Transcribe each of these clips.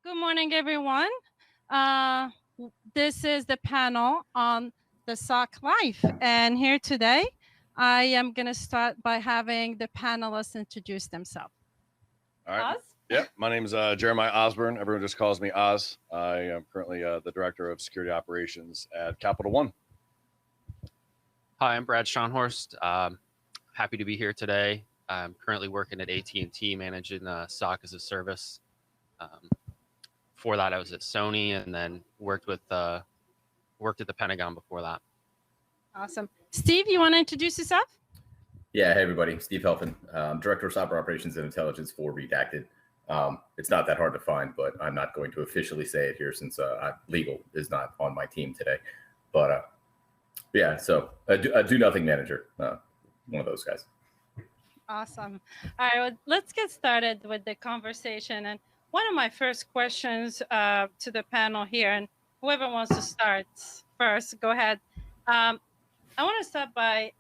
Good morning, everyone. Uh, this is the panel on the SOC life. And here today, I am going to start by having the panelists introduce themselves. All right. Oz? Yeah, my name is Jeremiah Osburn. Everyone just calls me Oz. I am currently the Director of Security Operations at Capital One. Hi, I'm Brad Schonhorst. Happy to be here today. I'm currently working at AT&T managing SOC as a service. Before that, I was at Sony and then worked at the Pentagon before that. Awesome. Steve, you want to introduce yourself? Yeah, hey everybody, Steve Helfen, Director of Cyber Operations and Intelligence for Redacted. It's not that hard to find, but I'm not going to officially say it here since legal is not on my team today. But yeah, so a do nothing manager, one of those guys. Awesome. All right, well, let's get started with the conversation. And one of my first questions to the panel here, and whoever wants to start first, go ahead. I want to start by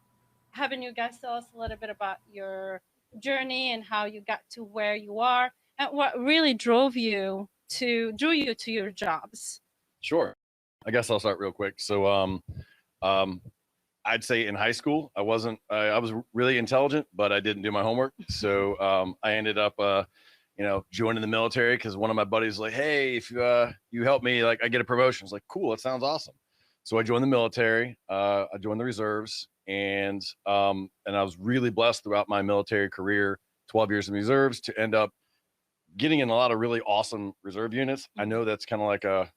having you guys tell us a little bit about your journey and how you got to where you are and what really drew you to your jobs. Sure. I guess I'll start real quick. So I'd say in high school, I was really intelligent, but I didn't do my homework. So I ended up joining the military because one of my buddies was like, hey, if you help me, like I get a promotion. I was like, cool, that sounds awesome. So I joined the military. I joined the reserves, and I was really blessed throughout my military career, 12 years in reserves, to end up getting in a lot of really awesome reserve units. I know that's kind of like a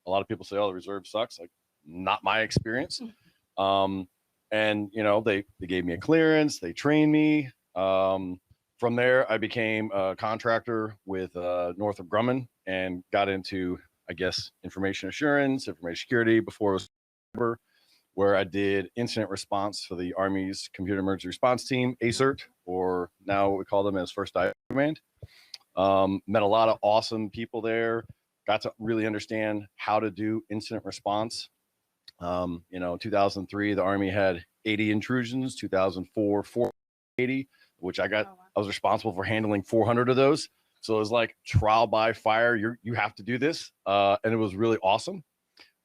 lot of people say, oh, the reserve sucks. Like, not my experience. And they gave me a clearance. They trained me. From there, I became a contractor with Northrop Grumman and got into, I guess, information assurance, information security before it was cyber, where I did incident response for the Army's Computer Emergency Response Team, ACERT, or now what we call them as First Dive Command. Met a lot of awesome people there. Got to really understand how to do incident response. 2003, the Army had 80 intrusions. 2004, 480, which I was responsible for handling 400 of those. So it was like trial by fire. You have to do this, and it was really awesome.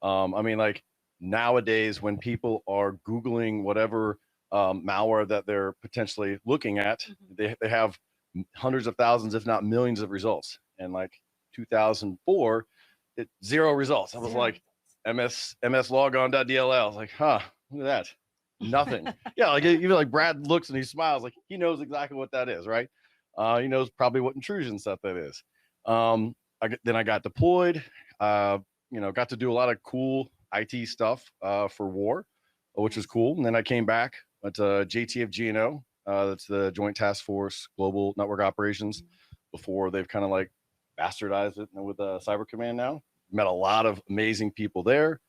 Like nowadays, when people are Googling whatever malware that they're potentially looking at, they have hundreds of thousands, if not millions, of results. And like 2004, zero results. I was like, mslogon.dll. I was like, huh, look at that. Nothing. Yeah, like even like Brad looks and he smiles, like he knows exactly what that is, right? He knows probably what intrusion stuff that is. Then I got deployed. Got to do a lot of cool IT stuff for war, which was cool. And then I came back at JTF-GNO. That's the Joint Task Force Global Network Operations. Before they've kind of like bastardized it with Cyber Command now. Met a lot of amazing people there.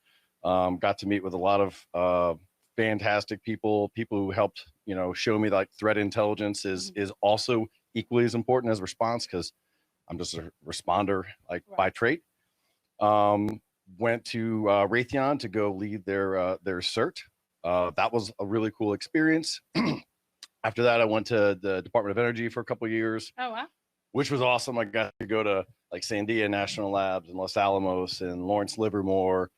Got to meet with a lot of fantastic people who helped, show me like threat intelligence is also equally as important as response, because I'm just a responder by trait. Went to Raytheon to go lead their CERT. That was a really cool experience. After that, I went to the Department of Energy for a couple of years. Oh, wow. Which was awesome. I got to go to like Sandia National Labs and Los Alamos and Lawrence Livermore,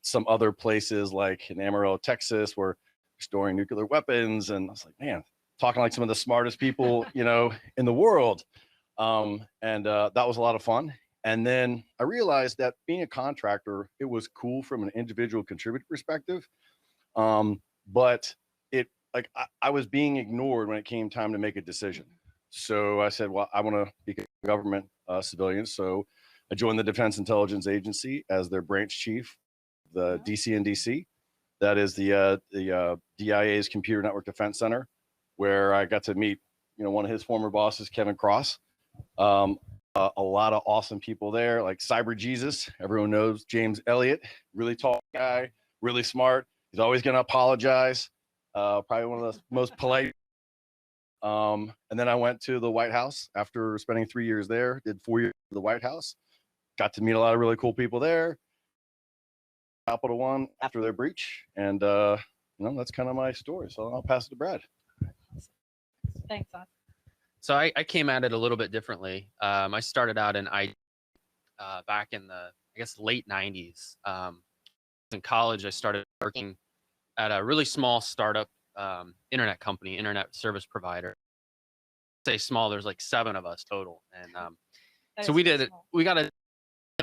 some other places like in Amarillo, Texas, where they're storing nuclear weapons. And I was like, man, talking like some of the smartest people, in the world. That was a lot of fun. And then I realized that being a contractor, it was cool from an individual contributor perspective. But I was being ignored when it came time to make a decision. So I said, well, I want to be a government civilian. So I joined the Defense Intelligence Agency as their branch chief, the DC. That is the DIA's Computer Network Defense Center, where I got to meet, one of his former bosses, Kevin Cross. A lot of awesome people there, like Cyber Jesus. Everyone knows James Elliott, really tall guy, really smart. He's always going to apologize. Probably one of the most polite. And then I went to the White House after spending 3 years there, did 4 years at the White House, got to meet a lot of really cool people there. Capital One after their breach. And, that's kind of my story. So I'll pass it to Brad. Thanks, Todd. So I came at it a little bit differently. I started out in IT back in the, I guess, late 90s. In college, I started working at a really small startup internet company, internet service provider. Say small, there's like 7 of us total. And so we did it. We got to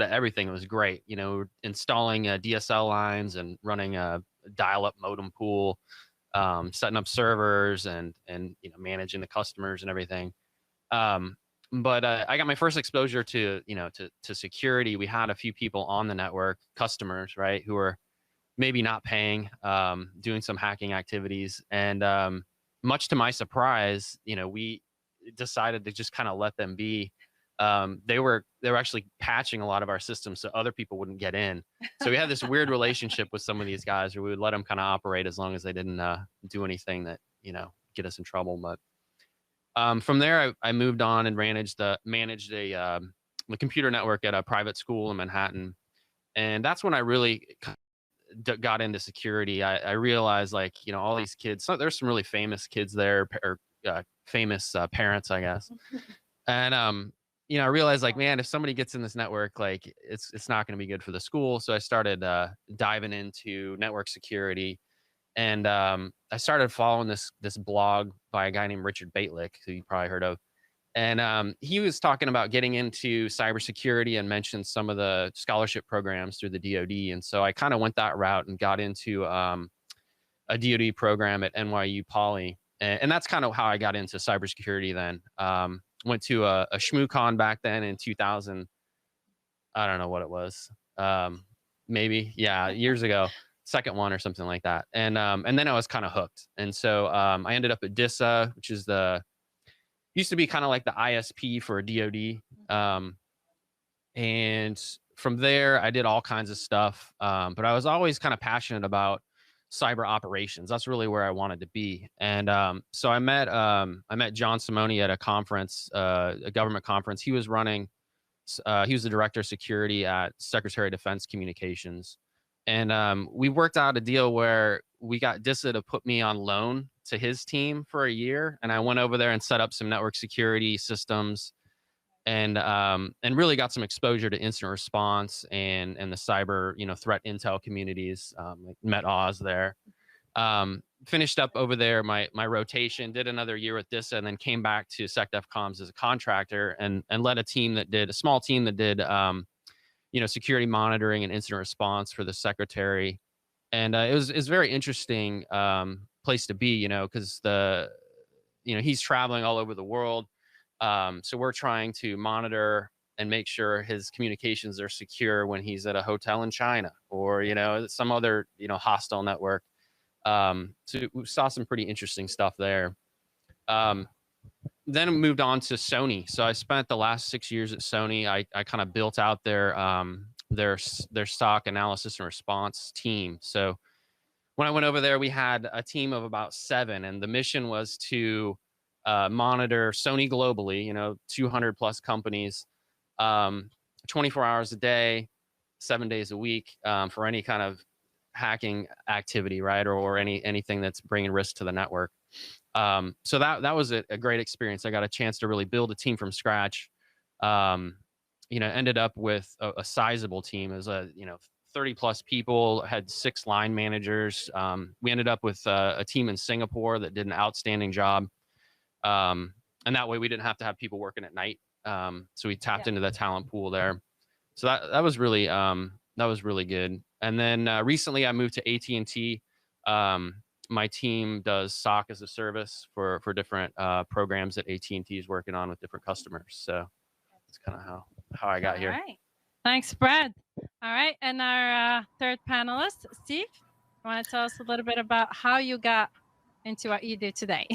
everything. It was great. You know, installing DSL lines and running a dial-up modem pool, setting up servers and you know, managing the customers and everything. But I got my first exposure to, you know, to security. We had a few people on the network, customers, right, who were maybe not paying, doing some hacking activities. And much to my surprise, you know, we decided to just kind of let them be. They were actually patching a lot of our systems so other people wouldn't get in. So we had this weird relationship with some of these guys where we would let them kind of operate as long as they didn't do anything that, you know, get us in trouble. But from there, I moved on and managed the computer network at a private school in Manhattan. And that's when I really got into security. I realized, like, you know, all these kids, so there's some really famous kids there, or famous parents, I guess. And you know, I realized, like, man, if somebody gets in this network, like, it's not going to be good for the school. So I started diving into network security, and I started following this blog by a guy named Richard Baitlick, who you probably heard of. And he was talking about getting into cybersecurity and mentioned some of the scholarship programs through the DoD. And so I kind of went that route and got into a DoD program at NYU Poly. And that's kind of how I got into cybersecurity then. Went to a ShmooCon back then in 2000. I don't know what it was. Maybe, yeah, years ago, second one or something like that. And then I was kind of hooked. And so I ended up at DISA, which is used to be kind of like the ISP for DoD. And from there, I did all kinds of stuff. But I was always kind of passionate about cyber operations. That's really where I wanted to be. And so I met John Simone at a conference, a government conference. He was running, he was the director of security at Secretary of Defense Communications. And we worked out a deal where we got DISA to put me on loan to his team for a year. And I went over there and set up some network security systems, and really got some exposure to incident response and the cyber, you know, threat intel communities. Like met Oz there. Finished up over there my rotation, did another year with DISA, and then came back to SecDefComms as a contractor and led a small team that did you know, security monitoring and incident response for the secretary. And it was very interesting place to be, you know, because you know, he's traveling all over the world. So we're trying to monitor and make sure his communications are secure when he's at a hotel in China or, you know, some other, you know, hostile network. So we saw some pretty interesting stuff there. Then moved on to Sony. So I spent the last 6 years at Sony. I kind of built out their SOC analysis and response team. So when I went over there, we had a team of about 7, and the mission was to monitor Sony globally, you know, 200 plus companies, 24 hours a day, 7 days a week, for any kind of hacking activity, right? Or anything that's bringing risk to the network. So that was a great experience. I got a chance to really build a team from scratch. You know, ended up with a sizable team. It was 30 plus people, had 6 line managers. We ended up with a team in Singapore that did an outstanding job. And that way we didn't have to have people working at night. So we tapped into the talent pool there. So that was really good. And then recently I moved to AT&T. My team does SOC as a service for different programs that AT&T is working on with different customers. So that's kind of how I got here. All right. Thanks, Brad. All right. And our third panelist, Steve, you want to tell us a little bit about how you got into what you do today?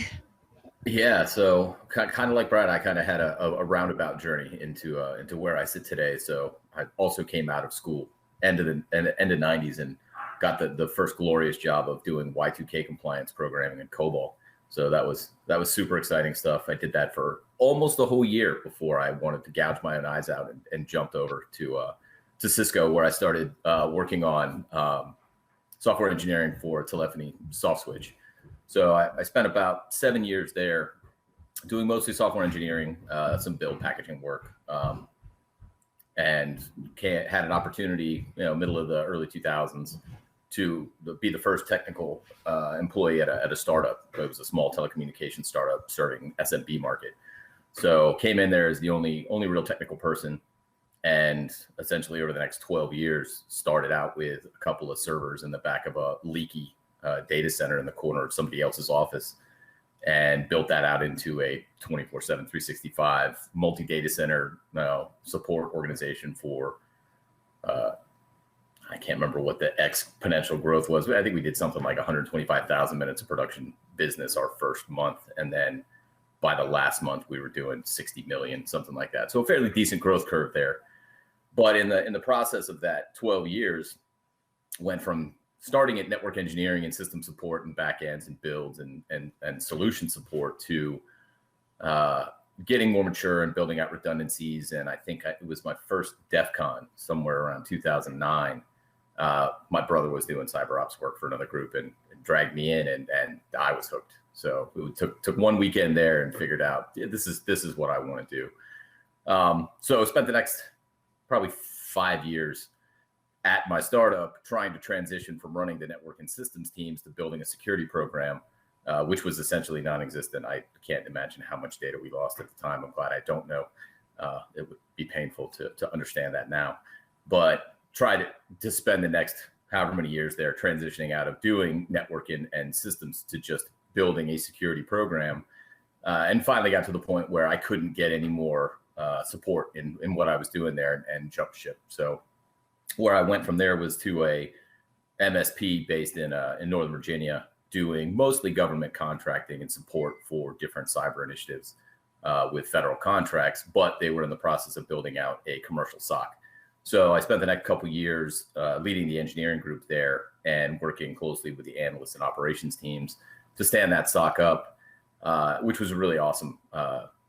Yeah, so kind of like Brad, I kind of had a roundabout journey into where I sit today. So I also came out of school end of the 90s and got the first glorious job of doing Y2K compliance programming in COBOL. So that was super exciting stuff. I did that for almost a whole year before I wanted to gouge my own eyes out and jumped over to Cisco, where I started working on software engineering for telephony soft switch. So I spent about 7 years there doing mostly software engineering, some build packaging work. and had an opportunity, middle of the early 2000s, to be the first technical employee at a startup. It was a small telecommunications startup serving SMB market. So came in there as the only real technical person, and essentially over the next 12 years started out with a couple of servers in the back of a leaky data center in the corner of somebody else's office, and built that out into a 24/7, 365 multi-data center support organization for, I can't remember what the exponential growth was, but I think we did something like 125,000 minutes of production business our first month. And then by the last month, we were doing 60 million, something like that. So a fairly decent growth curve there. But in the process of that 12 years, went from starting at network engineering and system support and backends and builds and solution support to getting more mature and building out redundancies. And I think it was my first DEF CON somewhere around 2009. My brother was doing cyber ops work for another group and dragged me in, and I was hooked. So it took one weekend there and figured out this is what I want to do. So I spent the next probably 5 years at my startup trying to transition from running the network and systems teams to building a security program, which was essentially non-existent. I can't imagine how much data we lost at the time. I'm glad I don't know. It would be painful to understand that now. But tried to spend the next however many years there transitioning out of doing networking and systems to just building a security program, and finally got to the point where I couldn't get any more support in what I was doing there, and jumped ship. So where I went from there was to a MSP based in Northern Virginia, doing mostly government contracting and support for different cyber initiatives with federal contracts, but they were in the process of building out a commercial SOC. So I spent the next couple of years leading the engineering group there and working closely with the analysts and operations teams to stand that SOC up, which was a really awesome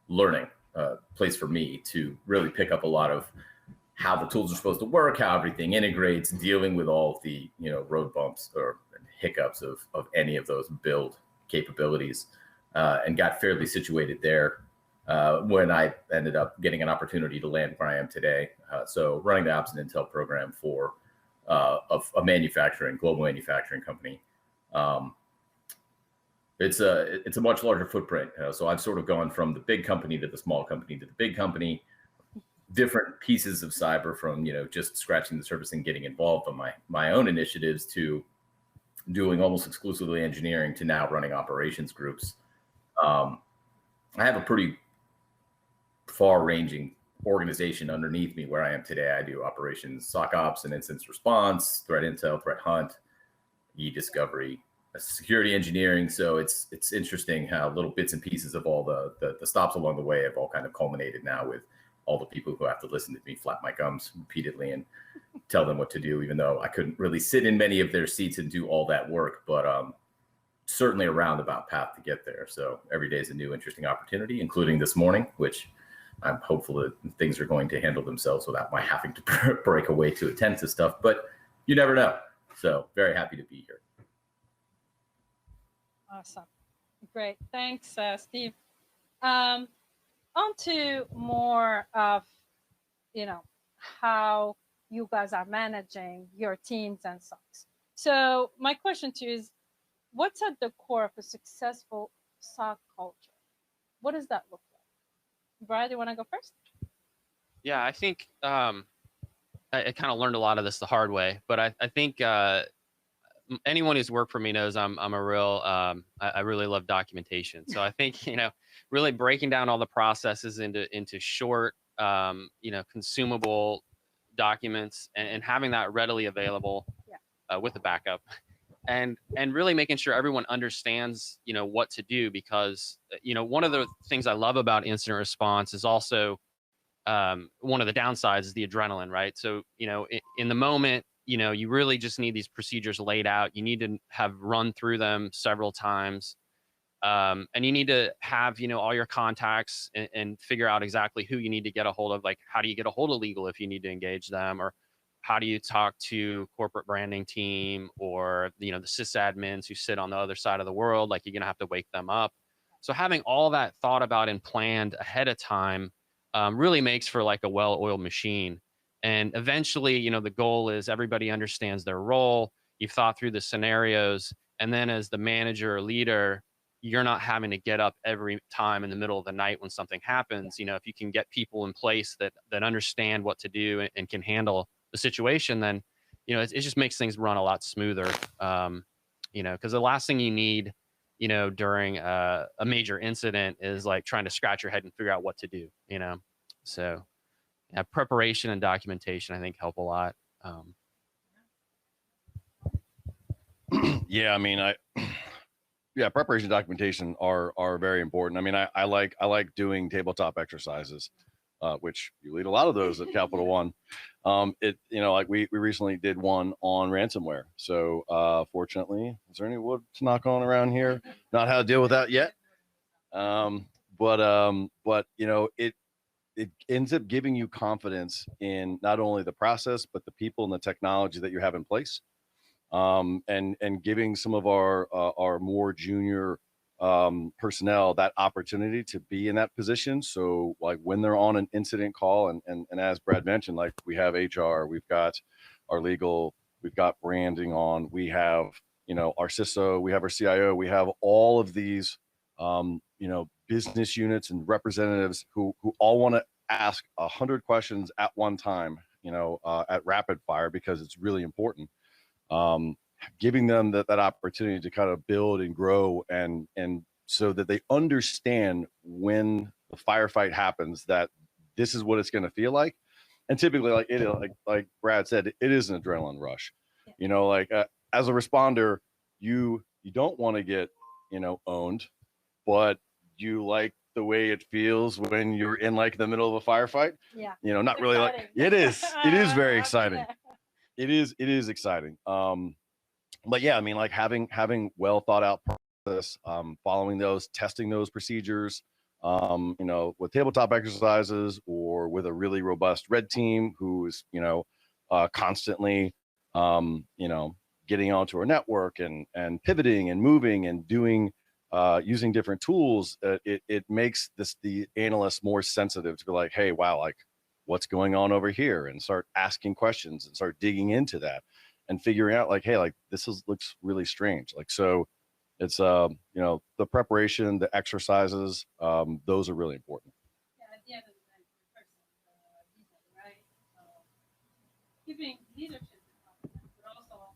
learning place for me to really pick up a lot of how the tools are supposed to work, how everything integrates, dealing with all of the road bumps or hiccups of any of those build capabilities, and got fairly situated there when I ended up getting an opportunity to land where I am today. So running the Ops and Intel program for a global manufacturing company. It's a much larger footprint. So I've sort of gone from the big company to the small company to the big company, different pieces of cyber from, just scratching the surface and getting involved on my own initiatives to doing almost exclusively engineering to now running operations groups. I have a pretty far-ranging organization underneath me where I am today. I do operations, SOC ops and incident response, threat intel, threat hunt, e-discovery, security engineering. So it's interesting how little bits and pieces of all the stops along the way have all kind of culminated now with all the people who have to listen to me flap my gums repeatedly and tell them what to do, even though I couldn't really sit in many of their seats and do all that work, but certainly a roundabout path to get there. So every day is a new interesting opportunity, including this morning, which I'm hopeful that things are going to handle themselves without my having to break away to attend to stuff, but you never know. So very happy to be here. Awesome. Great. Thanks, Steve. On to more of, how you guys are managing your teams and SOCs. So my question to you is, what's at the core of a successful SOC culture? What does that look like? Brad, you want to go first? Yeah, I think I kind of learned a lot of this the hard way, but I think anyone who's worked for me knows I'm a real I really love documentation. So I think really breaking down all the processes into short consumable documents and having that readily available with a backup, and really making sure everyone understands what to do, because one of the things I love about incident response is also one of the downsides is the adrenaline, right? So in the moment, you really just need these procedures laid out. You need to have run through them several times. And you need to have, all your contacts and figure out exactly who you need to get a hold of. Like, how do you get a hold of legal if you need to engage them? Or how do you talk to corporate branding team or, the sysadmins who sit on the other side of the world? Like, you're going to have to wake them up. So having all that thought about and planned ahead of time really makes for like a well-oiled machine. And eventually, the goal is everybody understands their role. You've thought through the scenarios. And then as the manager or leader, you're not having to get up every time in the middle of the night when something happens. If you can get people in place that understand what to do and can handle the situation, then, it just makes things run a lot smoother. Because the last thing you need, during a major incident is like trying to scratch your head and figure out what to do, So preparation and documentation, I think, help a lot. Yeah, preparation and documentation are very important. I like doing tabletop exercises, which you lead a lot of those at Capital One. Like we recently did one on ransomware. So fortunately, is there any wood to knock on around here? Not how to deal with that yet. But it ends up giving you confidence in not only the process, but the people and the technology that you have in place. And giving some of our more junior personnel that opportunity to be in that position. So like when they're on an incident call, and as Brad mentioned, like we have HR, we've got our legal, we've got branding on, we have, our CISO, we have our CIO, we have all of these, business units and representatives who all want to ask 100 questions at one time, at rapid fire, because it's really important. Giving them that opportunity to kind of build and grow and so that they understand when the firefight happens, that this is what it's going to feel like. And typically like Brad said, it is an adrenaline rush. Yeah. As a responder, you don't want to get, owned, but you like the way it feels when you're in like the middle of a firefight. Yeah. Not it's really exciting. like it is very exciting. It is exciting. But yeah, like having well thought out process, following those, testing those procedures, with tabletop exercises or with a really robust red team who is, constantly, getting onto our network and pivoting and moving and doing, using different tools. It makes the analyst more sensitive to be like, hey, wow, like what's going on over here, and start asking questions and start digging into that and figuring out like, hey, like looks really strange. Like, so it's, the preparation, the exercises, those are really important. Yeah, at the end of the day, right? Giving leadership the confidence, but also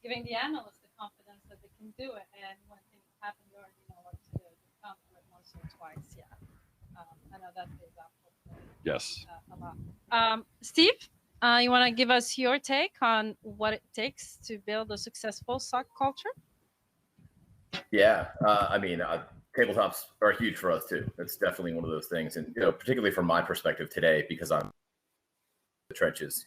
giving the analyst the confidence that they can do it. And when things happen, you already know what to do. You can't do it once or twice. Yeah. I know that pays off. Yes. A lot. Steve, you want to give us your take on what it takes to build a successful SOC culture? Yeah, tabletops are huge for us too. It's definitely one of those things, and particularly from my perspective today, because I'm in the trenches.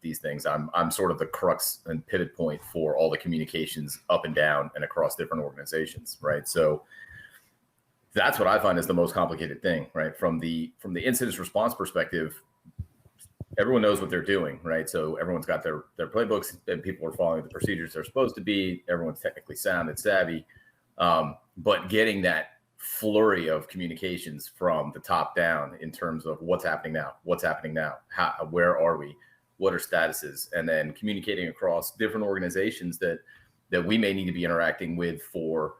These things, I'm sort of the crux and pivot point for all the communications up and down and across different organizations, right? So that's what I find is the most complicated thing, right? From the incident response perspective, everyone knows what they're doing, right? So everyone's got their playbooks, and people are following the procedures they're supposed to be. Everyone's technically sound and savvy, but getting that flurry of communications from the top down in terms of what's happening now, where are we, what are statuses, and then communicating across different organizations that we may need to be interacting with for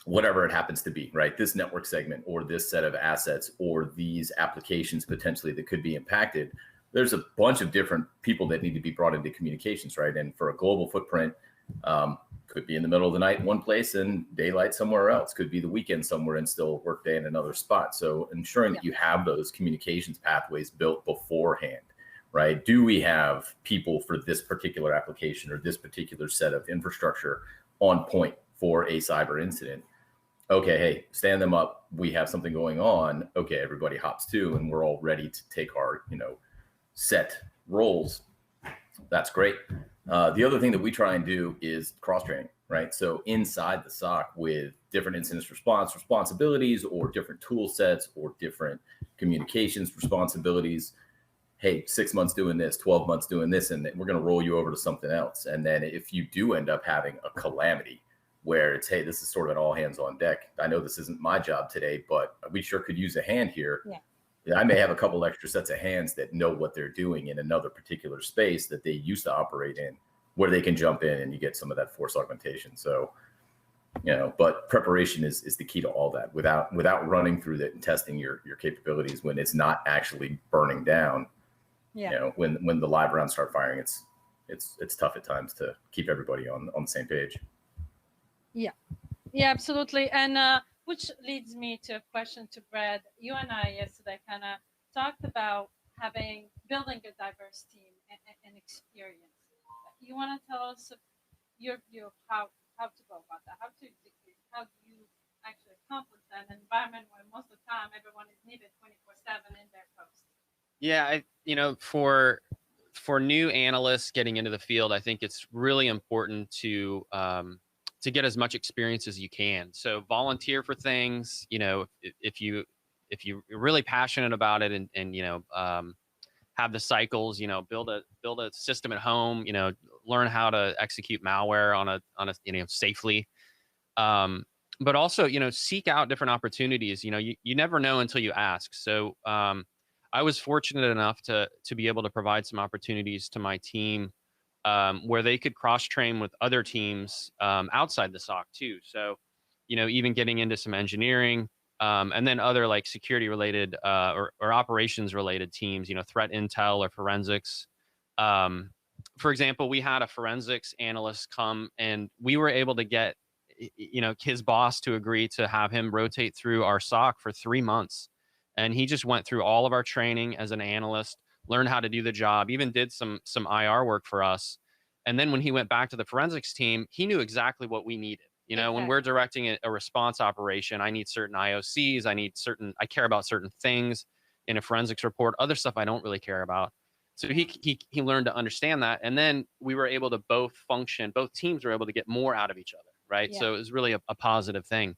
whatever it happens to be, right? This network segment or this set of assets or these applications potentially that could be impacted. There's a bunch of different people that need to be brought into communications, right? And for a global footprint, could be in the middle of the night in one place and daylight somewhere else, could be the weekend somewhere and still workday in another spot. So ensuring that you have those communications pathways built beforehand, right? Do we have people for this particular application or this particular set of infrastructure on point for a cyber incident? Okay, hey, stand them up. We have something going on. Okay, everybody hops to, and we're all ready to take our, set roles. That's great. The other thing that we try and do is cross-training, right? So inside the SOC with different incident response responsibilities or different tool sets or different communications responsibilities. Hey, 6 months doing this, 12 months doing this, and we're going to roll you over to something else. And then if you do end up having a calamity, where it's, hey, this is sort of an all hands on deck. I know this isn't my job today, but we sure could use a hand here. Yeah. Yeah, I may have a couple extra sets of hands that know what they're doing in another particular space that they used to operate in, where they can jump in and you get some of that force augmentation. So, but preparation is the key to all that. Without running through that and testing your capabilities when it's not actually burning down. Yeah. When the live rounds start firing, it's tough at times to keep everybody on the same page. Yeah, absolutely. And which leads me to a question to Brad. You and I yesterday kind of talked about building a diverse team and experience. You want to tell us your how to go about that, how to execute, how do you actually accomplish that in an environment where most of the time everyone is needed 24/7 in their post? Yeah, for new analysts getting into the field, I think it's really important to get as much experience as you can. So volunteer for things. If you're really passionate about it and have the cycles, build a system at home, learn how to execute malware on a safely. But also, seek out different opportunities. You never know until you ask. So I was fortunate enough to be able to provide some opportunities to my team where they could cross-train with other teams outside the SOC too. So, even getting into some engineering and then other like security related or operations related teams, threat intel or forensics. For example, we had a forensics analyst come and we were able to get, his boss to agree to have him rotate through our SOC for 3 months. And he just went through all of our training as an analyst, learned how to do the job, even did some IR work for us. And then when he went back to the forensics team, he knew exactly what we needed. When we're directing a response operation, I need certain IOCs, I care about certain things in a forensics report, other stuff I don't really care about. So he learned to understand that. And then we were able to both teams were able to get more out of each other, right? Yeah. So it was really a positive thing.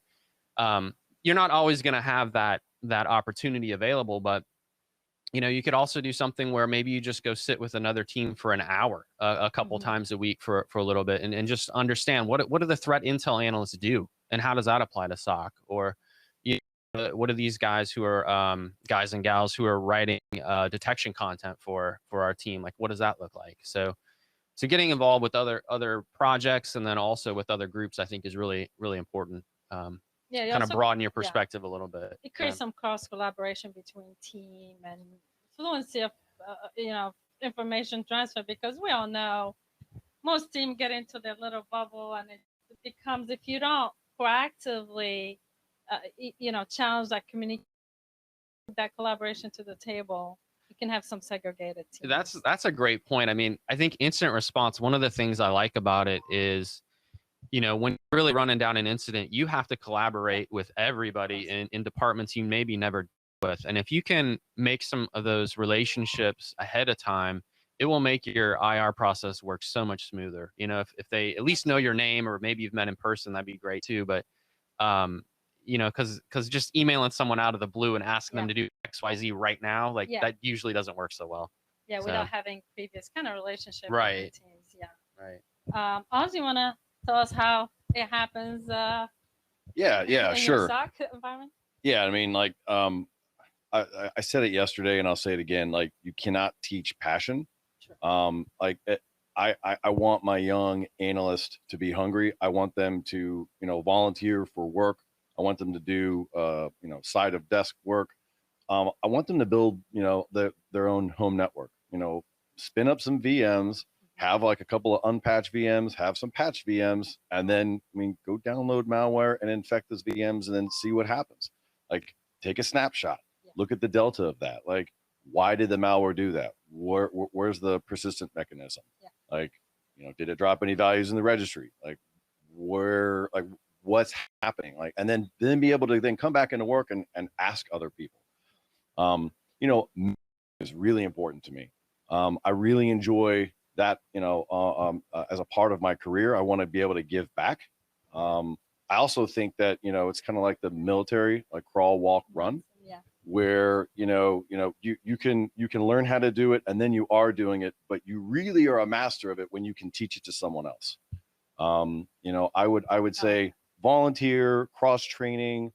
You're not always going to have that opportunity available, but you could also do something where maybe you just go sit with another team for an hour a couple times a week for a little bit and just understand what do the threat intel analysts do and how does that apply to SOC, or what are these guys who are guys and gals who are writing detection content for our team, like what does that look like? So getting involved with other projects and then also with other groups, I think is really, really important. Kind of broaden your perspective a little bit. It creates some cross collaboration between team and fluency of information transfer, because we all know most teams get into their little bubble, and it becomes, if you don't proactively challenge that communication, that collaboration to the table, you can have some segregated teams. That's a great point. I mean, I think incident response, one of the things I like about it is, when you're really running down an incident, you have to collaborate with everybody in departments you maybe never deal with. And if you can make some of those relationships ahead of time, it will make your IR process work so much smoother. If they at least know your name, or maybe you've met in person, that'd be great too. But, because just emailing someone out of the blue and asking them to do XYZ right now, that usually doesn't work so well. Yeah, without having previous kind of relationship right. with the teams. Yeah. Right. Oz, you want to tell us how it happens? Yeah, in your sure. SOC environment? Yeah, I mean, like, I said it yesterday, and I'll say it again. Like, you cannot teach passion. Sure. I want my young analysts to be hungry. I want them to, volunteer for work. I want them to do, side of desk work. I want them to build, their own home network. Spin up some VMs. Have like a couple of unpatched VMs, have some patched VMs, and then go download malware and infect those VMs and then see what happens. Like, take a snapshot, look at the delta of that. Like, why did the malware do that? Where's the persistent mechanism? Like, did it drop any values in the registry? Like, what's happening? Like, and then be able to then come back into work and ask other people. Is really important to me. I really enjoy that, as a part of my career. I want to be able to give back. I also think that, it's kind of like the military, like crawl, walk, run, where, you can learn how to do it and then you are doing it, but you really are a master of it when you can teach it to someone else. I would say volunteer, cross training,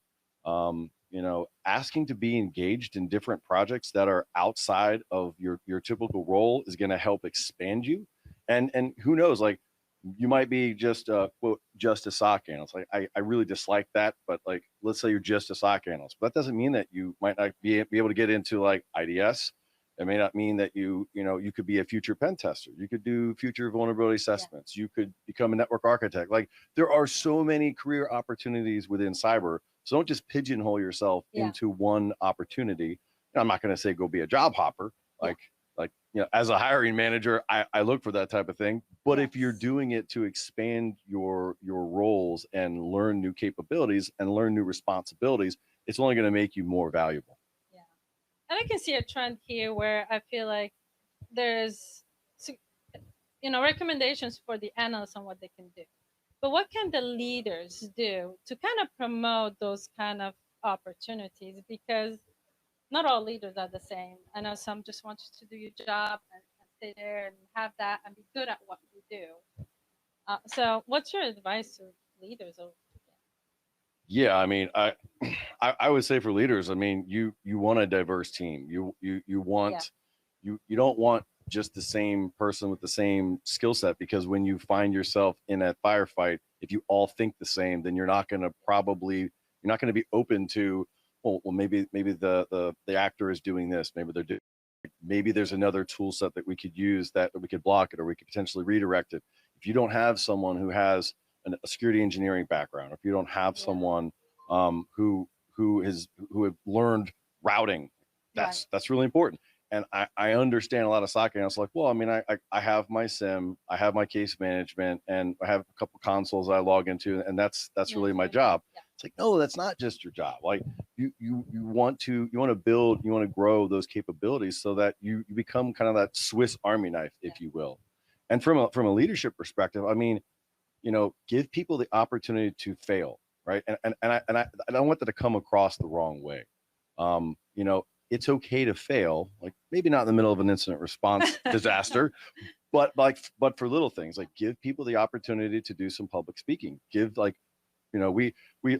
asking to be engaged in different projects that are outside of your typical role is going to help expand you. And who knows, like, you might be just quote, just a SOC analyst. Like, I really dislike that, but like, let's say you're just a SOC analyst, but that doesn't mean that you might not be able to get into like IDS. It may not mean that you could be a future pen tester. You could do future vulnerability assessments. You could become a network architect. Like, there are so many career opportunities within cyber. So don't just pigeonhole yourself into one opportunity. I'm not going to say go be a job hopper. Like, as a hiring manager, I look for that type of thing. But if you're doing it to expand your roles and learn new capabilities and learn new responsibilities, it's only going to make you more valuable. And I can see a trend here where I feel like there's, recommendations for the analysts on what they can do. But what can the leaders do to kind of promote those kind of opportunities? Because not all leaders are the same. I know some just want you to do your job and stay there and have that and be good at what you do. So what's your advice to leaders? Yeah, I mean, I would say for leaders, I mean, you want a diverse team. You want, you don't want just the same person with the same skill set, because when you find yourself in a firefight, if you all think the same, then you're not going to be open to, well, maybe the actor is doing this. Maybe there's another tool set that we could use that we could block it, or we could potentially redirect it. If you don't have someone who has a security engineering background, if you don't have someone who have learned routing, that's really important. And I understand a lot of SOC analysts like, well, I mean, I have my SIM, I have my case management, and I have a couple consoles I log into, and that's really my job. It's like, no, that's not just your job. Like, you want to build, you want to grow those capabilities so that you become kind of that Swiss Army knife, if you will. And from a leadership perspective, I mean, give people the opportunity to fail, right? And I don't want that to come across the wrong way. It's okay to fail, like maybe not in the middle of an incident response disaster, but for little things, like give people the opportunity to do some public speaking. Give, like, we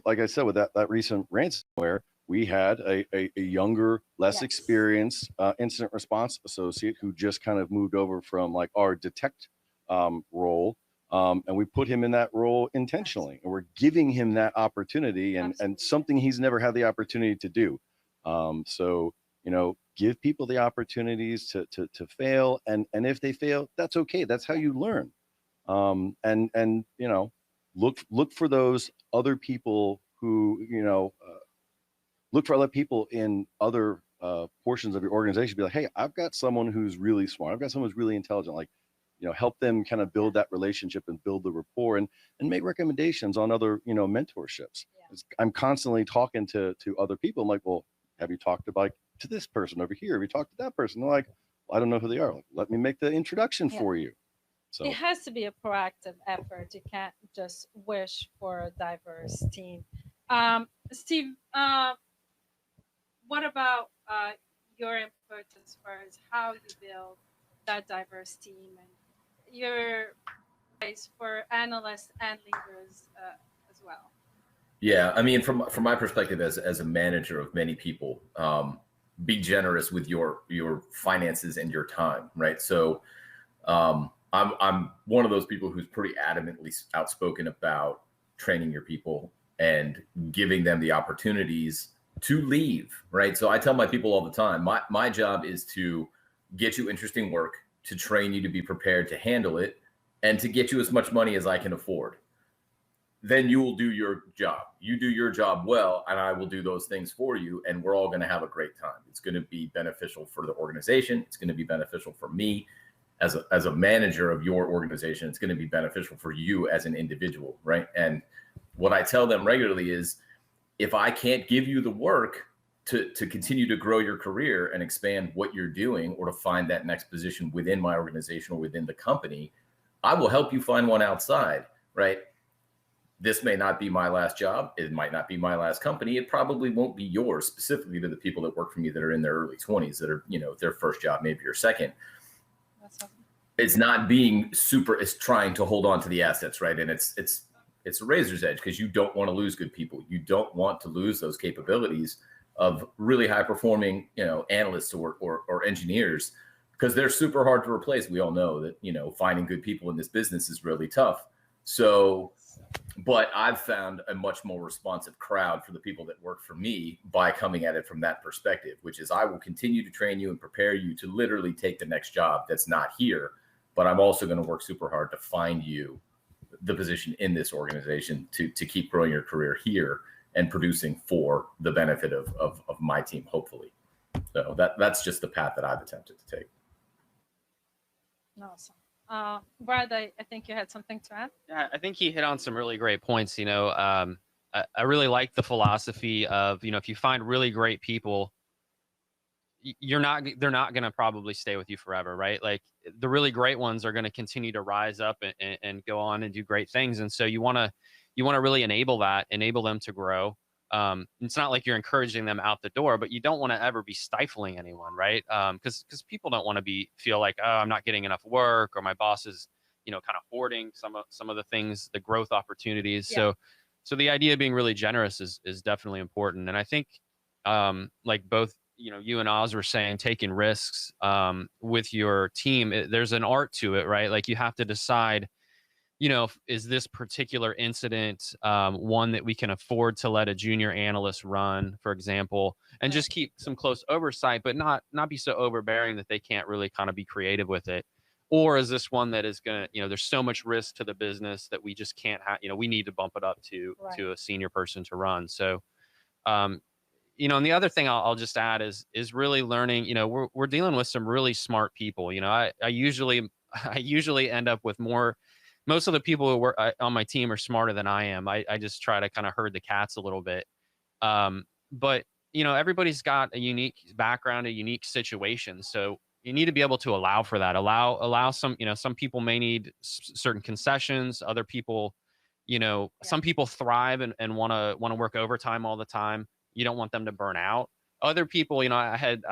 like I said, with that recent ransomware, we had a younger, less experienced incident response associate who just kind of moved over from like our detect role. And we put him in that role intentionally, and we're giving him that opportunity and something he's never had the opportunity to do. So, give people the opportunities to fail. And if they fail, that's okay. That's how you learn. And look for those other people who, look for other people in other portions of your organization. Be like, hey, I've got someone who's really smart. I've got someone who's really intelligent. Like, help them kind of build that relationship and build the rapport, and make recommendations on other, mentorships. I'm constantly talking to other people. I'm like, well, have you talked to this person over here? Have you talked to that person? They're like, well, I don't know who they are. Like, let me make the introduction for you. So it has to be a proactive effort. You can't just wish for a diverse team. Steve, what about your input as far as how you build that diverse team and your advice for analysts and leaders as well? Yeah, I mean, from my perspective as a manager of many people, be generous with your finances and your time, right? So I'm one of those people who's pretty adamantly outspoken about training your people and giving them the opportunities to leave, right? So I tell my people all the time, my job is to get you interesting work, to train you to be prepared to handle it, and to get you as much money as I can afford. Then you will do your job. You do your job well, and I will do those things for you, and we're all going to have a great time. It's going to be beneficial for the organization. It's going to be beneficial for me as a manager of your organization. It's going to be beneficial for you as an individual, right? And what I tell them regularly is, if I can't give you the work to continue to grow your career and expand what you're doing, or to find that next position within my organization or within the company, I will help you find one outside, right? This may not be my last job. It might not be my last company. It probably won't be yours, specifically to the people that work for me that are in their early 20s, that are, their first job, maybe your second. It's not being super, it's trying to hold on to the assets, right? And it's it's a razor's edge because you don't want to lose good people. You don't want to lose those capabilities of really high performing, analysts or engineers, because they're super hard to replace. We all know that, finding good people in this business is really tough. So, but I've found a much more responsive crowd for the people that work for me by coming at it from that perspective, which is I will continue to train you and prepare you to literally take the next job that's not here. But I'm also going to work super hard to find you the position in this organization to keep growing your career here and producing for the benefit of my team, hopefully. So that's just the path that I've attempted to take. Awesome. Brad, I think you had something to add. Yeah, I think he hit on some really great points. I really like the philosophy of, if you find really great people, they're not going to probably stay with you forever, right? Like the really great ones are going to continue to rise up and go on and do great things. And so you want to really enable them to grow. It's not like you're encouraging them out the door, but you don't want to ever be stifling anyone, right? Because people don't want to feel like, oh, I'm not getting enough work, or my boss is, kind of hoarding some of the things, the growth opportunities. Yeah. So the idea of being really generous is definitely important. And I think, like both, you and Oz were saying, taking risks with your team, there's an art to it, right? Like you have to decide, is this particular incident one that we can afford to let a junior analyst run, for example, and just keep some close oversight, but not be so overbearing that they can't really kind of be creative with it? Or is this one that is going to, there's so much risk to the business that we just can't have, we need to bump it up to a senior person to run. So, and the other thing I'll just add is really learning, we're dealing with some really smart people. I usually end up with most of the people who work on my team are smarter than I am. I just try to kind of herd the cats a little bit. But, everybody's got a unique background, a unique situation. So you need to be able to allow for that. Allow some, some people may need certain concessions. Other people, some people thrive and want to work overtime all the time. You don't want them to burn out. Other people, I've had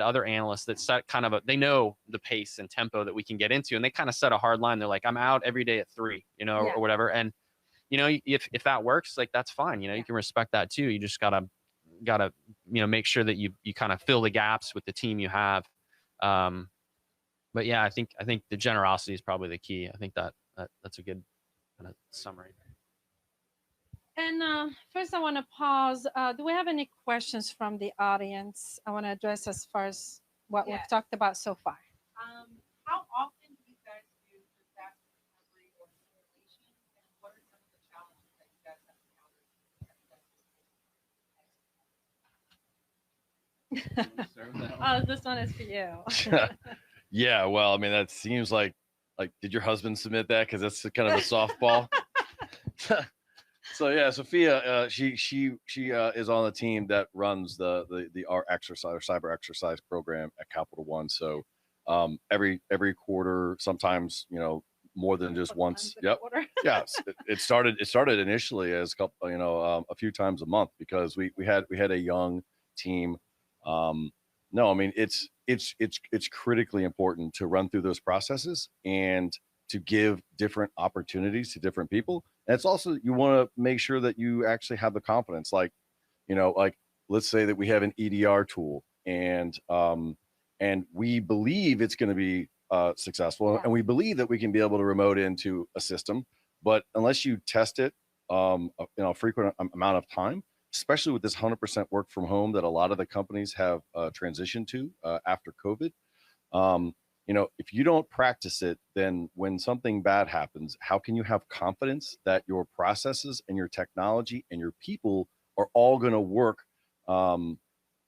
other analysts that set kind of they know the pace and tempo that we can get into, and they kind of set a hard line. They're like, I'm out every day at 3, or whatever. And, if that works, like, that's fine. You can respect that too. You just gotta, make sure that you kind of fill the gaps with the team you have. But yeah, I think the generosity is probably the key. I think that's a good kind of summary. And first, I want to pause. Do we have any questions from the audience I want to address as far as what we've talked about so far? How often do you guys do disaster recovery or simulation, and what are some of the challenges that you guys have encountered? Oh, this one is for you. Yeah, well, I mean, that seems like did your husband submit that? Because that's kind of a softball. So yeah, Sophia, she is on the team that runs the our exercise or cyber exercise program at Capital One. So every quarter, sometimes more than just once. Yep. Yeah. It started initially as a few times a month because we had a young team. No, I mean it's critically important to run through those processes and to give different opportunities to different people. And it's also, you want to make sure that you actually have the confidence, like let's say that we have an EDR tool and we believe it's going to be successful, and we believe that we can be able to remote into a system, but unless you test it a frequent amount of time, especially with this 100% work from home that a lot of the companies have transitioned to after COVID, if you don't practice it, then when something bad happens, how can you have confidence that your processes and your technology and your people are all going to work the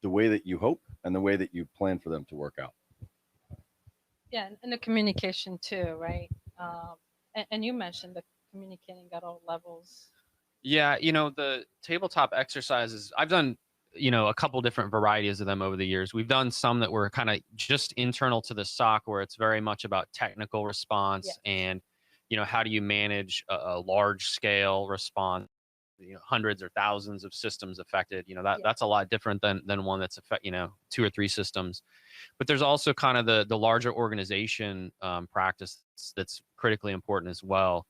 way that you hope and the way that you plan for them to work out? Yeah, and the communication too, right? And you mentioned the communicating at all levels. Yeah, the tabletop exercises, I've done a couple different varieties of them over the years. We've done some that were kind of just internal to the SOC, where it's very much about technical response and, how do you manage a large scale response, hundreds or thousands of systems affected, that's a lot different than one that's 2 or 3 systems. But there's also kind of the larger organization practice that's critically important as well.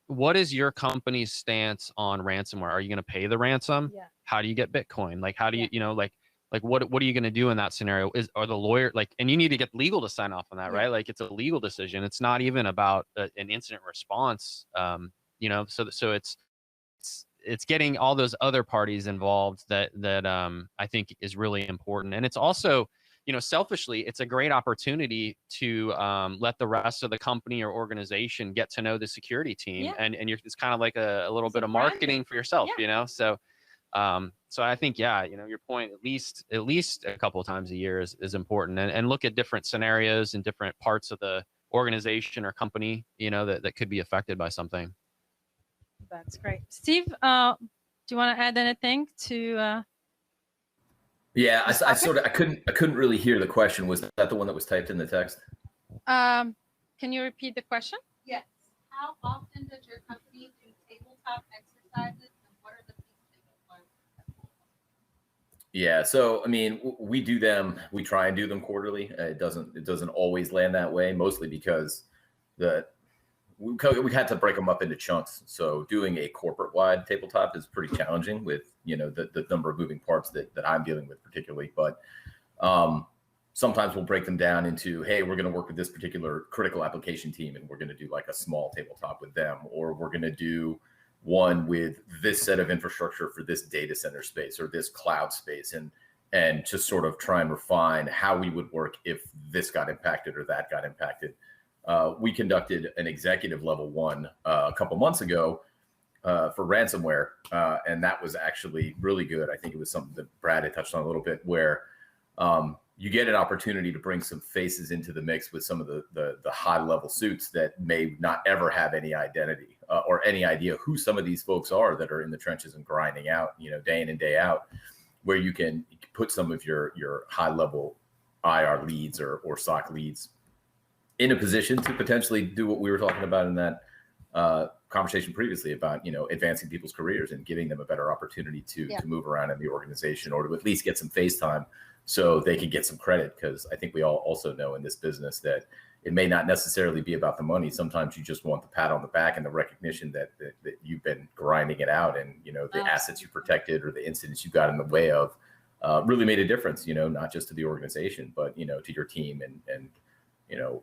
what is your company's stance on ransomware? Are you going to pay the ransom? Yeah. How do you get Bitcoin? Like, how do you, like what are you going to do in that scenario? Are the lawyer and you need to get legal to sign off on that, right? Like, it's a legal decision. It's not even about an incident response. So it's getting all those other parties involved that I think is really important. And it's also, selfishly, it's a great opportunity to let the rest of the company or organization get to know the security team, and it's kind of like a little bit of marketing for yourself, So I think, your point, at least a couple of times a year is important, and look at different scenarios and different parts of the organization or company, that could be affected by something. That's great. Steve, do you want to add anything to? Yeah, I couldn't really hear the question. Was that the one that was typed in the text? Can you repeat the question? Yes. How often does your company do tabletop exercises, and what are the things that you learn? Yeah, so I mean, we do them. We try and do them quarterly. It doesn't always land that way, mostly because we had to break them up into chunks. So doing a corporate-wide tabletop is pretty challenging with the number of moving parts that I'm dealing with particularly. But sometimes we'll break them down into, hey, we're going to work with this particular critical application team, and we're going to do like a small tabletop with them, or we're going to do one with this set of infrastructure for this data center space or this cloud space, and just sort of try and refine how we would work if this got impacted or that got impacted. We conducted an executive level one a couple months ago for ransomware, and that was actually really good. I think it was something that Brad had touched on a little bit, where you get an opportunity to bring some faces into the mix with some of the high level suits that may not ever have any identity or any idea who some of these folks are that are in the trenches and grinding out, day in and day out, where you can put some of your high level IR leads or SOC leads in a position to potentially do what we were talking about in that conversation previously about, advancing people's careers and giving them a better opportunity to move around in the organization, or to at least get some face time so they can get some credit. Because I think we all also know in this business that it may not necessarily be about the money. Sometimes you just want the pat on the back and the recognition that you've been grinding it out, and, the assets you protected or the incidents you got in the way of really made a difference, not just to the organization, but, to your team and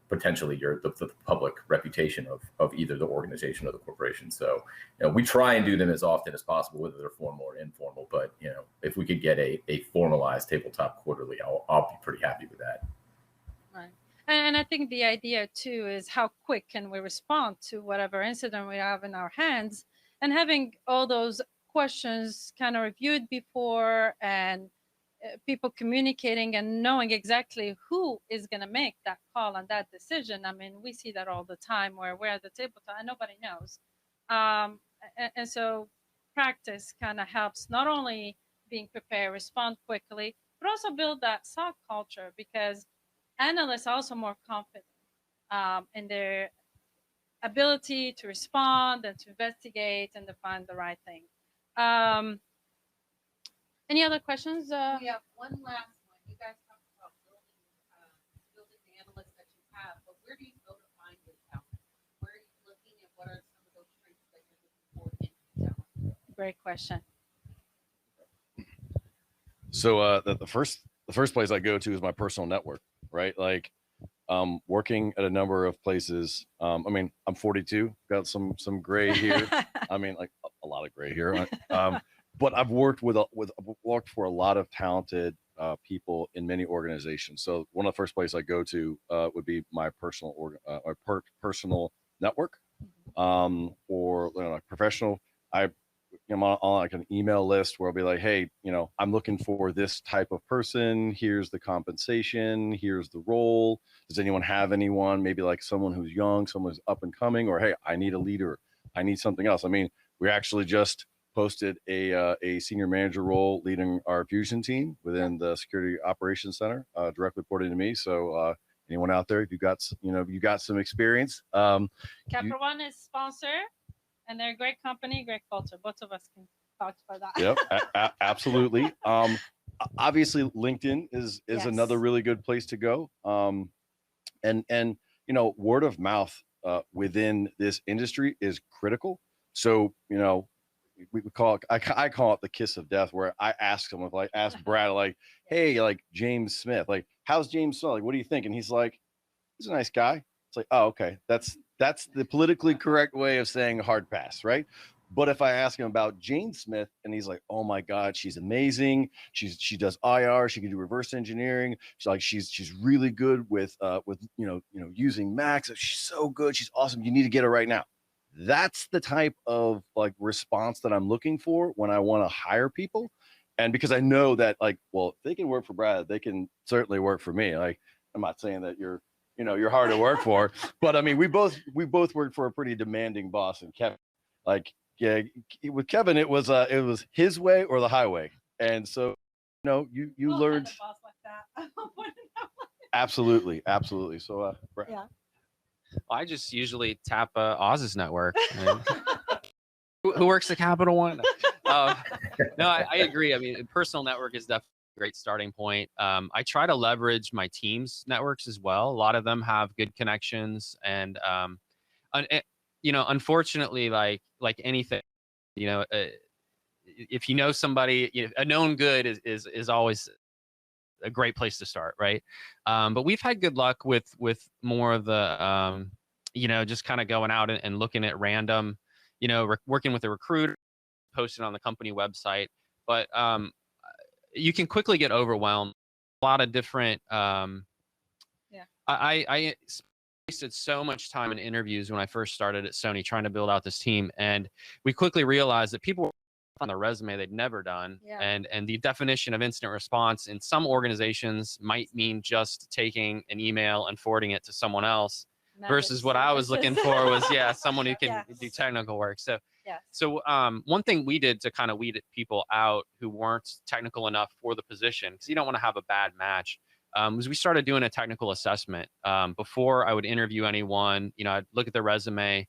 potentially the public reputation of either the organization or the corporation. So, we try and do them as often as possible, whether they're formal or informal. But, if we could get a formalized tabletop quarterly, I'll be pretty happy with that. Right. And I think the idea too is how quick can we respond to whatever incident we have in our hands, and having all those questions kind of reviewed before, and people communicating and knowing exactly who is going to make that call and that decision. I mean, we see that all the time where we're at the tabletop and nobody knows. And so practice kind of helps not only being prepared, respond quickly, but also build that SOC culture, because analysts are also more confident in their ability to respond and to investigate and to find the right thing. Any other questions? We have one last one. You guys talked about building the analysts that you have, but where do you go to find your talent? Where are you looking, and what are some of those strengths that you're looking for in your talent? Great question. So the first place I go to is my personal network, right? Like, working at a number of places. I mean, I'm 42, got some gray here. I mean, like a lot of gray here. But I've worked for a lot of talented people in many organizations. So one of the first places I go to would be my personal personal network, or professional. I'm on like an email list where I'll be like, hey, I'm looking for this type of person. Here's the compensation. Here's the role. Does anyone have anyone? Maybe like someone who's young, someone who's up and coming, or hey, I need a leader. I need something else. I mean, we actually just posted a senior manager role leading our fusion team within the Security Operations Center, directly reporting to me. So anyone out there, if you got some experience. Capital One is sponsor, and they're a great company, great culture. Both of us can talk about that. Yep, absolutely. Obviously, LinkedIn is another really good place to go. And word of mouth within this industry is critical. So, you know, we call it, I call it the kiss of death, where I ask him, like, ask Brad, like, hey, like James Smith, like, how's James Smith? Like, what do you think? And he's like, he's a nice guy. It's like, oh, okay. That's the politically correct way of saying hard pass, right? But if I ask him about Jane Smith and he's like, oh my God, she's amazing. She does IR, she can do reverse engineering. She's really good with using Macs. She's so good. She's awesome. You need to get her right now. That's the type of like response that I'm looking for when I want to hire people. And because I know that, like, well, if they can work for Brad, they can certainly work for me. Like, I'm not saying that you're hard to work for, but I mean, we both worked for a pretty demanding boss. And Kevin, like, yeah, with Kevin, it was his way or the highway. And so, you learned. Boss like that. Absolutely. So, Brad. Yeah. I just usually tap Oz's network. Who works at Capital One? No, I agree. I mean, personal network is definitely a great starting point. I try to leverage my team's networks as well. A lot of them have good connections, and unfortunately, like anything, if you know somebody, a known good is always a great place to start, right? But we've had good luck with more of the just kind of going out and looking at random, working with a recruiter, posting on the company website. But you can quickly get overwhelmed. A lot of different I wasted so much time in interviews when I first started at Sony trying to build out this team, and we quickly realized that people were on their resume they'd never done. And the definition of incident response in some organizations might mean just taking an email and forwarding it to someone else, versus what I was looking for was someone who can do technical work. So one thing we did to kind of weed people out who weren't technical enough for the position, because you don't want to have a bad match, was we started doing a technical assessment. Before I would interview anyone, I'd look at their resume,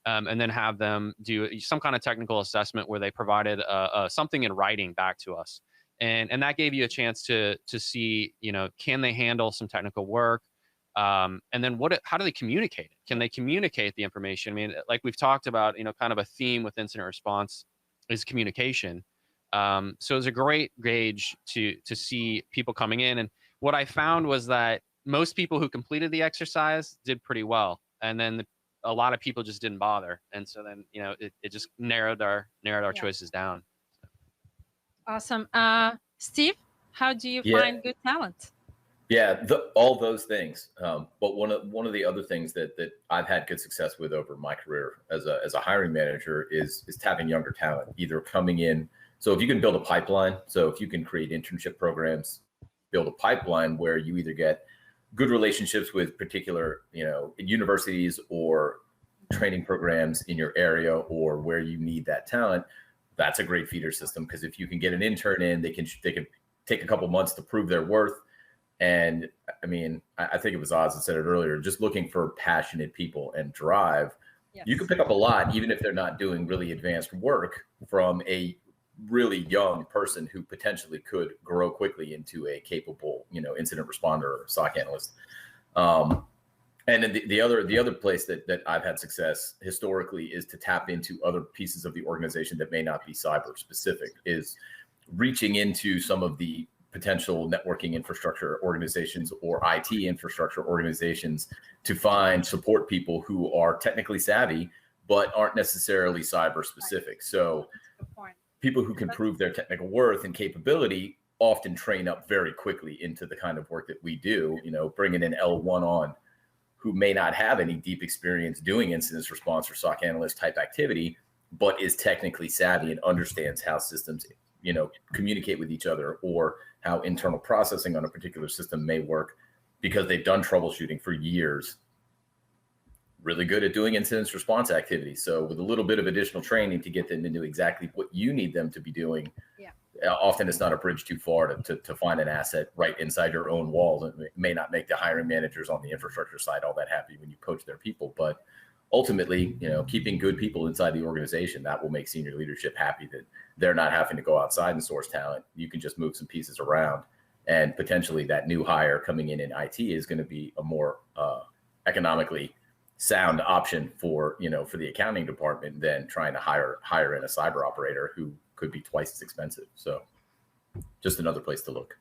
and then have them do some kind of technical assessment where they provided something in writing back to us. And that gave you a chance to see, can they handle some technical work? And then how do they communicate it? Can they communicate the information? I mean, like we've talked about, kind of a theme with incident response is communication. So it's a great gauge to see people coming in. And what I found was that most people who completed the exercise did pretty well. And then a lot of people just didn't bother. And so then, it just narrowed our choices down. Awesome. Steve, how do you find good talent? Yeah, all those things. But one of the other things that I've had good success with over my career as a hiring manager is tapping younger talent, either coming in. So if you can build a pipeline, so if you can create internship programs, build a pipeline where you either get good relationships with particular, universities or training programs in your area or where you need that talent, that's a great feeder system. Because if you can get an intern in, they can take a couple months to prove their worth. And I mean, I think it was Oz that said it earlier, just looking for passionate people and drive. Yes. You can pick up a lot, even if they're not doing really advanced work, from a really young person who potentially could grow quickly into a capable, incident responder or SOC analyst. And then the other place that I've had success historically is to tap into other pieces of the organization that may not be cyber specific, is reaching into some of the potential networking infrastructure organizations or IT infrastructure organizations to find support people who are technically savvy, but aren't necessarily cyber specific. So people who can prove their technical worth and capability often train up very quickly into the kind of work that we do, bringing an L1 on who may not have any deep experience doing incident response or SOC analyst type activity, but is technically savvy and understands how systems, communicate with each other, or how internal processing on a particular system may work because they've done troubleshooting for years. Really good at doing incident response activities. So with a little bit of additional training to get them into exactly what you need them to be doing, often it's not a bridge too far to find an asset right inside your own walls. It may not make the hiring managers on the infrastructure side all that happy when you coach their people, but ultimately, keeping good people inside the organization, that will make senior leadership happy that they're not having to go outside and source talent. You can just move some pieces around, and potentially that new hire coming in IT is going to be a more economically sound option for, for the accounting department than trying to hire in a cyber operator who could be twice as expensive. So just another place to look.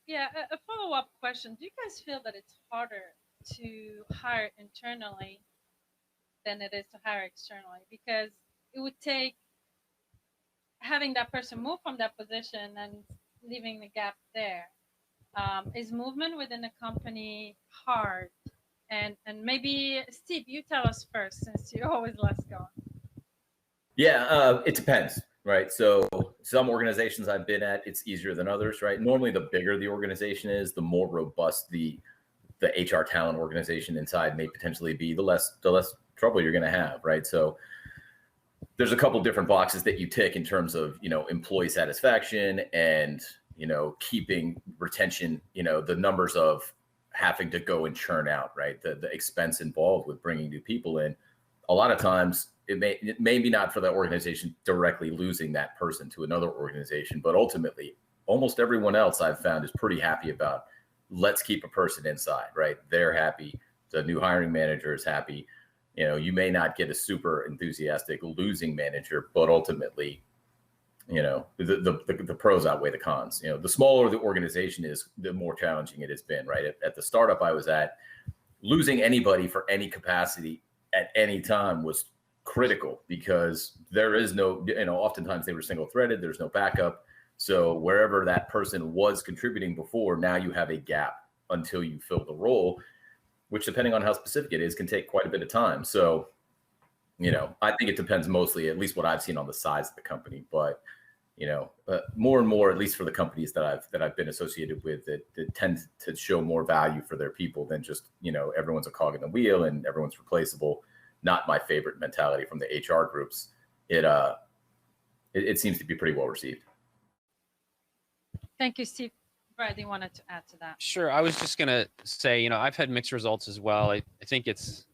Yeah, a follow-up question. Do you guys feel that it's harder to hire internally than it is to hire externally? Because it would take having that person move from that position and leaving the gap there. Is movement within a company hard? And maybe, Steve, you tell us first, since you're always less gone. Yeah, it depends, right? So some organizations I've been at, it's easier than others, right? Normally, the bigger the organization is, the more robust the HR talent organization inside may potentially be, the less trouble you're going to have, right? So there's a couple different boxes that you tick in terms of, employee satisfaction and, keeping retention, the numbers of having to go and churn out, right? The expense involved with bringing new people in. A lot of times it may be not for the organization directly losing that person to another organization, but ultimately almost everyone else I've found is pretty happy about, let's keep a person inside, right? They're happy. The new hiring manager is happy. You may not get a super enthusiastic losing manager, but ultimately, the pros outweigh the cons. The smaller the organization is, the more challenging it has been, right? At the startup I was at, losing anybody for any capacity at any time was critical because there is no, oftentimes they were single threaded, there's no backup. So wherever that person was contributing before, now you have a gap until you fill the role, which depending on how specific it is, can take quite a bit of time. So, I think it depends mostly, at least what I've seen, on the size of the company, but more and more, at least for the companies that I've been associated with, that tend to show more value for their people than just, everyone's a cog in the wheel and everyone's replaceable. Not my favorite mentality from the HR groups. It seems to be pretty well received. Thank you, Steve. Bradley wanted to add to that. Sure. I was just going to say, I've had mixed results as well. I think it's,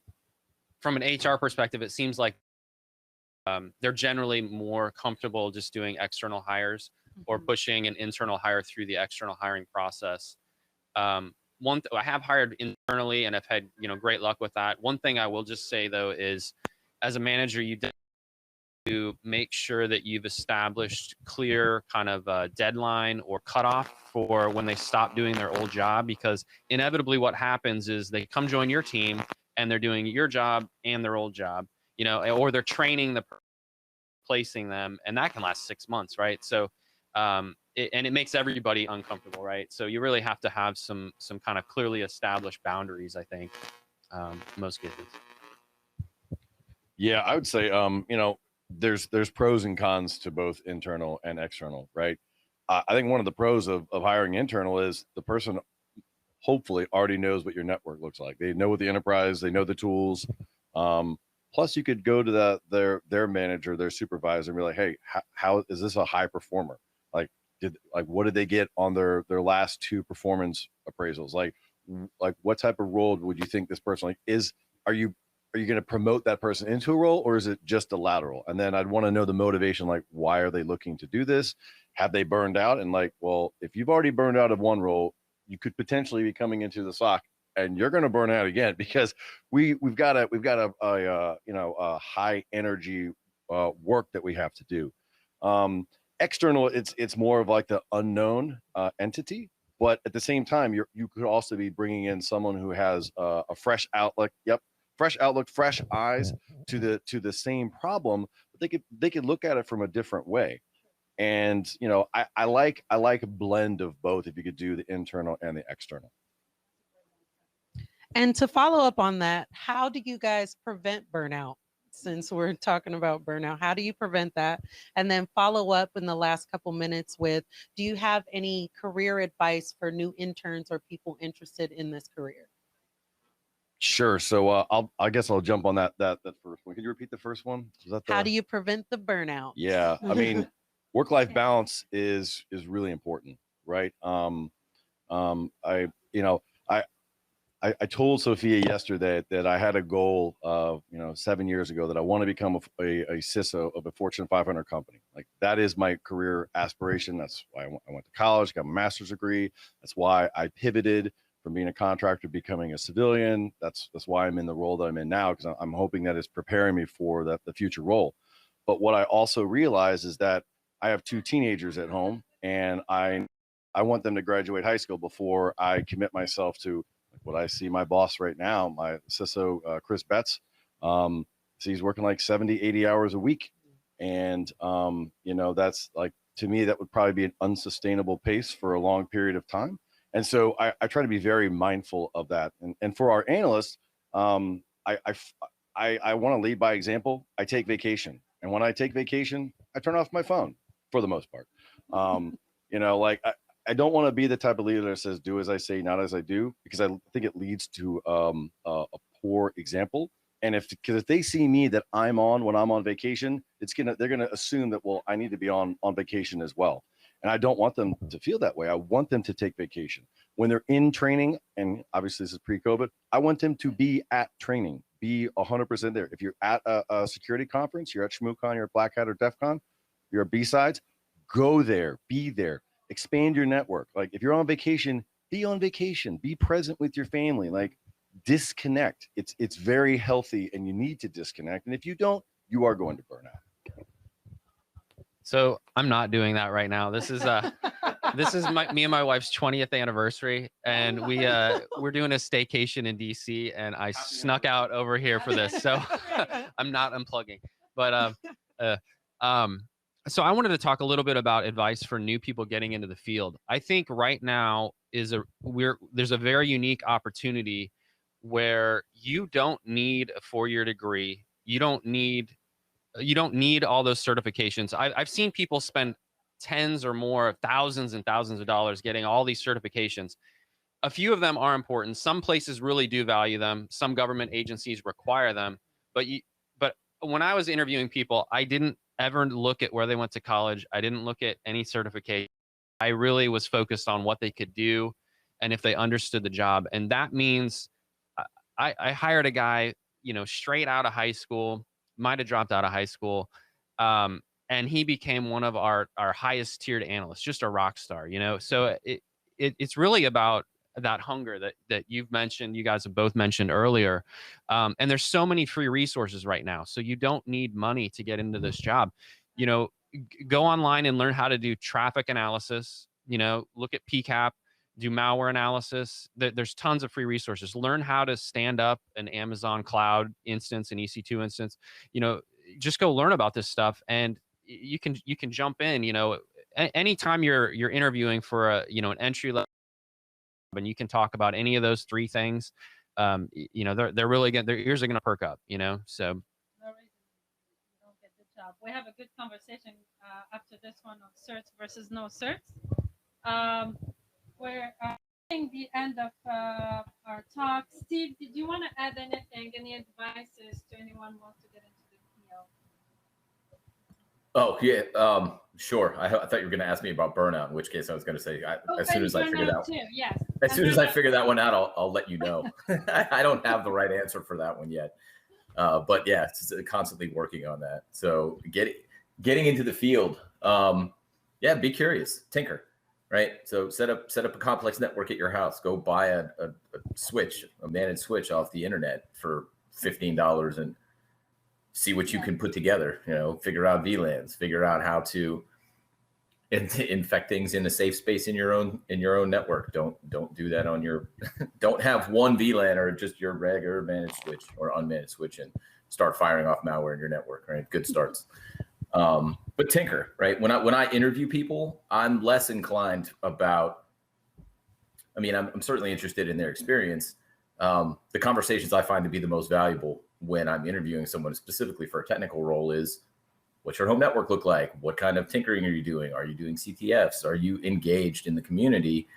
from an HR perspective, it seems like they're generally more comfortable just doing external hires or pushing an internal hire through the external hiring process. I have hired internally and I've had, great luck with that. One thing I will just say though is, as a manager, you to make sure that you've established clear kind of deadline or cutoff for when they stop doing their old job, because inevitably what happens is they come join your team and they're doing your job and their old job, or they're training the placing them, and that can last 6 months, right? So it makes everybody uncomfortable, right? So you really have to have some kind of clearly established boundaries, I think, in most cases. Yeah, I would say there's pros and cons to both internal and external, right? I think one of the pros of hiring internal is the person hopefully already knows what your network looks like. They know what the enterprise, they know the tools. Plus you could go to their manager, their supervisor, and be like, hey, how is this a high performer? What did they get on their last 2 performance appraisals? Like what type of role would you think this person is? Are you going to promote that person into a role, or is it just a lateral? And then I'd want to know the motivation, like, why are they looking to do this? Have they burned out? And well, if you've already burned out of one role, you could potentially be coming into the SOC and you're going to burn out again, because we've got a high energy work that we have to do. External, it's more of like the unknown entity, but at the same time, you could also be bringing in someone who has a fresh outlook. Yep, fresh outlook, fresh eyes to the same problem, but they could look at it from a different way. And I like a blend of both, if you could do the internal and the external. And to follow up on that, how do you guys prevent burnout? Since we're talking about burnout, how do you prevent that? And then follow up in the last couple minutes with, do you have any career advice for new interns or people interested in this career? Sure. So I guess I'll jump on that first one. Could you repeat the first one? How do you prevent the burnout? Yeah, I mean, work-life balance is really important, right? I told Sophia yesterday that I had a goal of 7 years ago that I want to become a CISO of a Fortune 500 company. Like, that is my career aspiration. That's why I went to college, got my master's degree. That's why I pivoted from being a contractor, becoming a civilian. That's why I'm in the role that I'm in now, because I'm hoping that it's preparing me for the future role. But what I also realize is that I have 2 teenagers at home, and I want them to graduate high school before I commit myself to what I see my boss right now, my CISO, Chris Betts. So he's working like 70, 80 hours a week. And, you know, that's like, to me, that would probably be an unsustainable pace for a long period of time. And so I try to be very mindful of that. And for our analysts, I want to lead by example. I take vacation. And when I take vacation, I turn off my phone for the most part. You know, like I don't want to be the type of leader that says, do as I say, not as I do, because I think it leads to a poor example. And because if they see me that I'm on when I'm on vacation, they're gonna assume that, well, I need to be on vacation as well. And I don't want them to feel that way. I want them to take vacation when they're in training. And obviously this is pre-COVID. I want them to be at training, be 100% there. If you're at a security conference, you're at ShmooCon, you're at Black Hat or DEF CON, you're at BSides, go there, be there, expand your network. Like if you're on vacation, be present with your family. Like, disconnect. It's very healthy, and you need to disconnect. And if you don't, you are going to burn out. So I'm not doing that right now. This is me and my wife's 20th anniversary, and we're doing a staycation in DC, and I snuck out over here for this. So I'm not unplugging. But so I wanted to talk a little bit about advice for new people getting into the field. I think right now there's a very unique opportunity where you don't need a 4-year degree. You don't need all those certifications. I've seen people spend tens or more, thousands and thousands of dollars getting all these certifications. A few of them are important. Some places really do value them. Some government agencies require them. But when I was interviewing people, I didn't ever look at where they went to college. I didn't look at any certification. I really was focused on what they could do and if they understood the job. And that means I hired a guy, you know, straight out of high school, might have dropped out of high school. And he became one of our highest tiered analysts, just a rock star, you know? So it's really about that hunger that you've mentioned, you guys have both mentioned earlier. And there's so many free resources right now. So you don't need money to get into this job. You know, go online and learn how to do traffic analysis, you know, look at PCAP, do malware analysis. There's tons of free resources. Learn how to stand up an Amazon cloud instance, an EC2 instance. You know, just go learn about this stuff, and you can jump in. You know, anytime you're interviewing for an entry level, and you can talk about any of those 3 things. You know, they're really their ears are gonna perk up. You know, so. No reason you don't get the job. We have a good conversation after this one on certs versus no certs. We're at the end of our talk. Steve, did you want to add anything, any advices to anyone who wants to get into the field? Oh, yeah, sure. I thought you were going to ask me about burnout, in which case I was going to say, as soon as I figure that, yes. as soon as I figure that one out, I'll let you know. I don't have the right answer for that one yet. But yeah, it's constantly working on that. So getting into the field, yeah, be curious, tinker. Right. So set up a complex network at your house. Go buy a switch, a managed switch off the internet for $15 and see what you can put together. You know, figure out VLANs, figure out how to infect things in a safe space in your own network. Don't do that on your don't have one VLAN or just your regular managed switch or unmanaged switch and start firing off malware in your network. Right. Good starts. But tinker, right? When I interview people, I'm less inclined about, I mean, I'm certainly interested in their experience. The conversations I find to be the most valuable when I'm interviewing someone specifically for a technical role is, what's your home network look like? What kind of tinkering are you doing? Are you doing CTFs? Are you engaged in the community?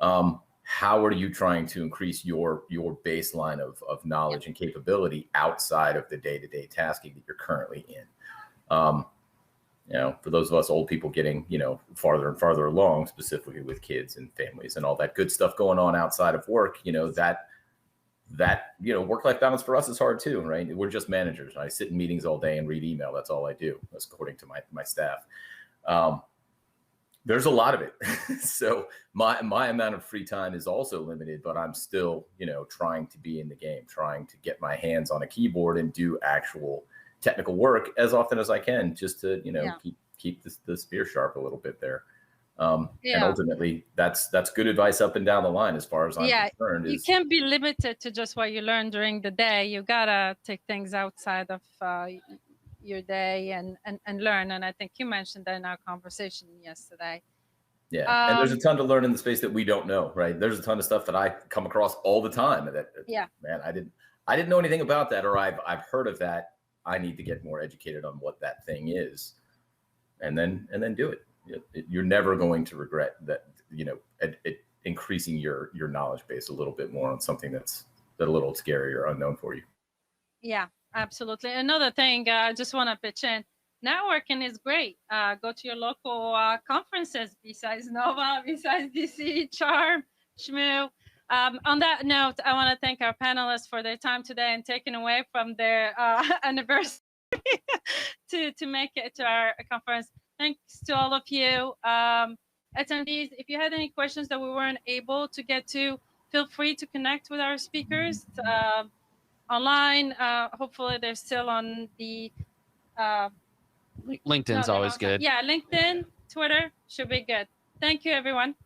How are you trying to increase your baseline of knowledge and capability outside of the day-to-day tasking that you're currently in? You know, for those of us old people getting, you know, farther and farther along, specifically with kids and families and all that good stuff going on outside of work, you know, that, you know, work-life balance for us is hard too, right? We're just managers. I sit in meetings all day and read email. That's all I do. That's according to my staff. There's a lot of it. So my amount of free time is also limited, but I'm still, trying to be in the game, trying to get my hands on a keyboard and do actual technical work as often as I can, just to, keep the spear sharp a little bit there. And ultimately that's good advice up and down the line as far as I'm concerned. You can't be limited to just what you learn during the day. You gotta take things outside of your day and learn. And I think you mentioned that in our conversation yesterday. Yeah, and there's a ton to learn in the space that we don't know, right? There's a ton of stuff that I come across all the time that man, I didn't know anything about that, or I've heard of that. I need to get more educated on what that thing is, and then do it. You're never going to regret that, increasing your knowledge base a little bit more on something that's a little scary or unknown for you. Yeah, absolutely. Another thing, I just want to pitch in. Networking is great. Go to your local conferences, BSidesNoVA, BSidesDC, Charm, Shmoo. On that note, I want to thank our panelists for their time today and taking away from their anniversary to make it to our conference. Thanks to all of you. Attendees, if you had any questions that we weren't able to get to, feel free to connect with our speakers online. Hopefully they're still on the LinkedIn's always good. Yeah, LinkedIn, Twitter should be good. Thank you, everyone.